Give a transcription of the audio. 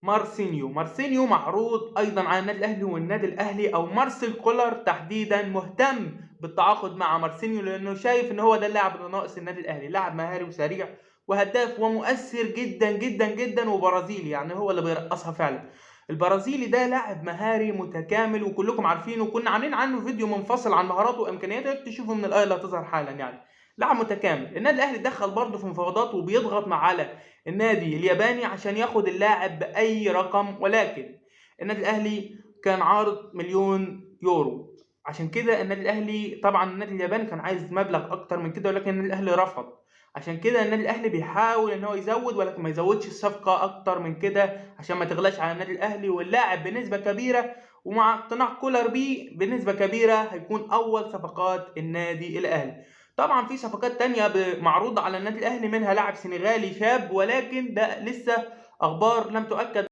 مارسينيو معروض أيضًا على النادي الأهلي، والنادي الأهلي أو مارسيل كولر تحديدًا مهتم بالتعاقد مع مارسينيو، لأنه شايف إن هو ده اللاعب اللي ناقص النادي الأهلي، لاعب مهاري وسريع وهداف ومؤثر جدًا، جدًا، جدًا وبرازيلي، يعني هو اللي بيرقصها فعلًا. البرازيلي ده لاعب مهاري متكامل وكلكم عارفينه، وكنا عاملين عنه فيديو منفصل عن مهاراته وإمكانياته، يا ريت تشوفوا من الآية اللي هتظهر حالًا يعني. لاعب متكامل، النادي الأهلي دخل برضه في مفاوضات وبيضغط على النادي الياباني عشان ياخد اللاعب بأي رقم، ولكن النادي الأهلي كان عارض مليون يورو. عشان كده النادي الأهلي، طبعا النادي الياباني كان عايز مبلغ أكتر من كده، ولكن النادي الأهلي رفض. عشان كده النادي الأهلي بيحاول إن هو يزود، ولكن ما يزودش الصفقة أكتر من كده عشان ما تغلاش على النادي الأهلي، واللاعب بنسبة كبيرة ومع اقتناع كولر بيه بنسبة كبيرة هيكون أول صفقات النادي الأهلي. طبعا في صفقات تانية معروضة على النادي الأهلي، منها لاعب سنغالي شاب، ولكن ده لسه أخبار لم تؤكد.